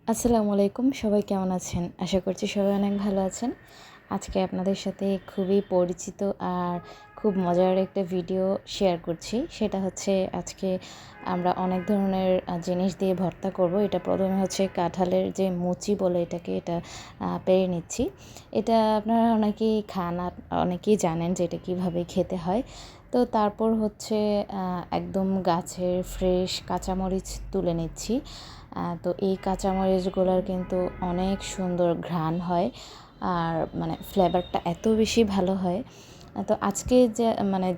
আসসালামু আলাইকুম, সবাই কেমন আছেন? আশা করছি সবাই অনেক ভালো আছেন। আজকে আপনাদের সাথে খুবই পরিচিত আর খুব মজার একটা ভিডিও শেয়ার করছি। সেটা হচ্ছে আজকে আমরা অনেক ধরনের জিনিস দিয়ে ভর্তা করব। এটা প্রথমে হচ্ছে কাঁঠালের যে মুচি বলে এটাকে, এটা পেড়ে নিচ্ছি। এটা আপনারা অনেকেই খান আর অনেকেই জানেন যে এটা কীভাবে খেতে হয়। তো তারপর হচ্ছে একদম গাছের ফ্রেশ কাঁচামরিচ তুলে নিচ্ছি। তো এই কাঁচামরিচগুলোর কিন্তু অনেক সুন্দর ঘ্রাণ হয় আর মানে ফ্লেভারটা এত বেশি ভালো হয়। তো আজকে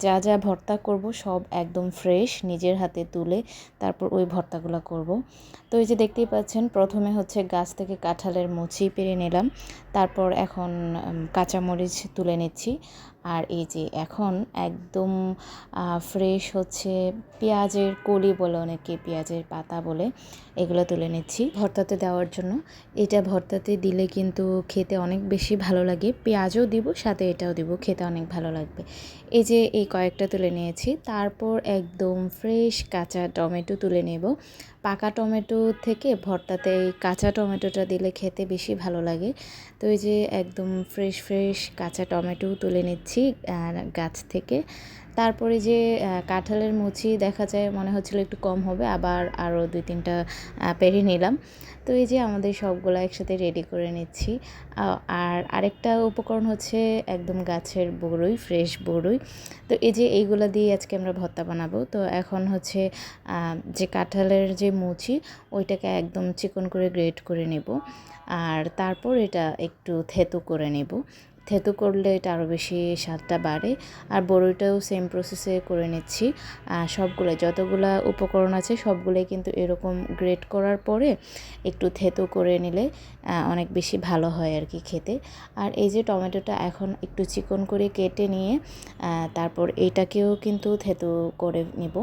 যা যা ভর্তা করব সব একদম ফ্রেশ নিজের হাতে তুলে তারপর ওই ভর্তাগুলো করব। তো এই যে দেখতেই পাচ্ছেন, প্রথমে হচ্ছে গাছ থেকে কাঁঠালের মুচি পেড়ে নিলাম, তারপর এখন কাঁচামরিচ তুলে নিচ্ছি। আর এই যে এখন একদম ফ্রেশ হচ্ছে পেঁয়াজের কলি বলে, অনেকে পেঁয়াজের পাতা বলে, এগুলো তুলে নিচ্ছি ভর্তাতে দেওয়ার জন্য। এটা ভর্তাতে দিলে কিন্তু খেতে অনেক বেশি ভালো লাগে। পেঁয়াজও দিব, সাথে এটাও দিব, খেতে অনেক ভালো লাগবে। এই যে এই কয়েকটা তুলে নিয়েছি। তারপর একদম ফ্রেশ কাঁচা টমেটো তুলে নেব। পাকা টমেটো থেকে ভর্তাতে এই কাঁচা টমেটোটা দিলে খেতে বেশি ভালো লাগে। তো এই যে একদম ফ্রেশ ফ্রেশ কাঁচা টমেটো তুলে নিচ্ছি গাছ থেকে। তারপরে যে কাঁঠালের মুচি দেখা যায় মনে হচ্ছিলো একটু কম হবে, আবার আরও 2-3টা পেড়ে নিলাম। তো এই যে আমাদের সবগুলো একসাথে রেডি করে নিচ্ছি। আর আরেকটা উপকরণ হচ্ছে একদম গাছের বড়ই, ফ্রেশ বড়ই। তো এই যে এইগুলো দিয়ে আজকে আমরা ভর্তা বানাবো। তো এখন হচ্ছে যে কাঁঠালের যে মুচি, ওইটাকে একদম চিকন করে গ্রেট করে নেব। আর তারপর এটা একটু থেতো করে নেব। থেতো করলে এটা আরও বেশি স্বাদটা বাড়ে। আর বড়ইটাও সেম প্রসেসে করে নিচ্ছি। সবগুলো যতগুলা উপকরণ আছে সবগুলোই কিন্তু এরকম গ্রেট করার পরে একটু থেতো করে নিলে অনেক বেশি ভালো হয় আর কি খেতে। আর এই যে টমেটোটা এখন একটু চিকন করে কেটে নিয়ে তারপর এইটাকেও কিন্তু থেতো করে নেব।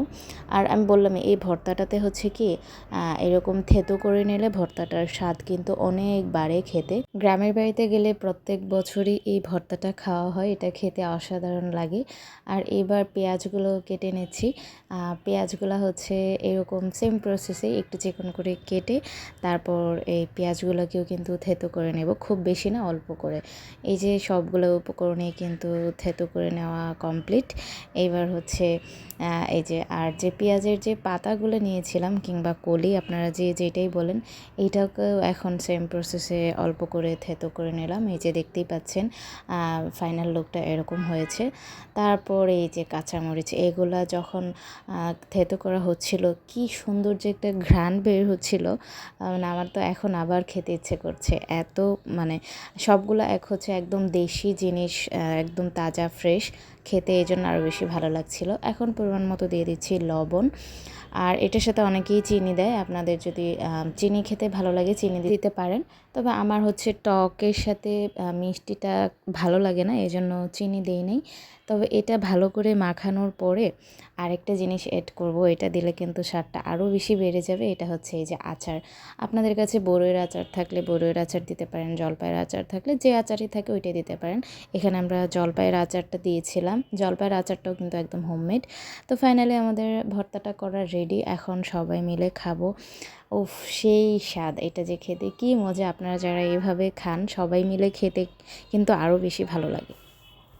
আর আমি বললাম এই ভর্তাটাতে হচ্ছে কি এরকম থেতো করে নিলে ভর্তাটার স্বাদ কিন্তু অনেক বাড়ে খেতে। গ্রামের বাড়িতে গেলে প্রত্যেক বছরই এই ভর্তাটা খাওয়া হয়, এটা খেতে অসাধারণ লাগে। আর এবার পেঁয়াজগুলো কেটে নিচ্ছি। পেঁয়াজগুলো হচ্ছে এরকম সেম প্রসেসে একটু চিকন করে কেটে তারপর এই পেঁয়াজগুলোকেও কিন্তু থেতো করে নেব, খুব বেশি না, অল্প করে। এই যে সবগুলো উপকরণে কিন্তু থেতো করে নেওয়া কমপ্লিট। এইবার হচ্ছে এই যে আর যে পেঁয়াজের যে পাতাগুলো নিয়েছিলাম কিংবা কলি, আপনারা যে যেটাই বলেন, এইটাকেও এখন সেম প্রসেসে অল্প করে থেতো করে নিলাম। এই যে দেখতেই পাচ্ছেন ফাইনাল লুকটা এরকম হয়েছে। তারপর এই যে কাঁচামরিচ, এগুলা যখন থেতো করা হচ্ছিল কি সুন্দর যে একটা ঘ্রাণ বের হচ্ছিল, মানে আমার তো এখন আবার খেতে ইচ্ছে করছে। এত মানে সবগুলো এক হচ্ছে একদম দেশি জিনিস, একদম তাজা ফ্রেশ খেতে, এই জন্য আরও বেশি ভালো লাগছিল। এখন পরিমাণ মতো দিয়ে দিচ্ছি লবণ। আর এটার সাথে অনেকেই চিনি দেয়, আপনাদের যদি চিনি খেতে ভালো লাগে চিনি দিতে পারেন। তবে আমার হচ্ছে টকের সাথে মিষ্টিটা ভালো লাগে না, এজন্য চিনি দেই নাই। তবে এটা ভালো করে মাখানোর পরে আরেকটা জিনিস অ্যাড করব, এটা দিলে কিন্তু স্বাদটা আরও বেশি বেড়ে যাবে। এটা হচ্ছে এই যে আচার। আপনাদের কাছে বড়ইয়ের আচার থাকলে বড়ইয়ের আচার দিতে পারেন, জলপাইয়ের আচার থাকলে যে আচারই থাকে ওইটাই দিতে পারেন। এখানে আমরা জলপাইয়ের আচারটা দিয়েছিলাম। জলপাইয়ের আচারটাও কিন্তু একদম হোমমেড। তো ফাইনালি আমাদের ভর্তাটা করা রেডি, এখন সবাই মিলে খাবো। উফ, সেই স্বাদ! এটা যে খেতে কী মজা! আপনারা যারা এভাবে খান সবাই মিলে খেতে কিন্তু আরও বেশি ভালো লাগে।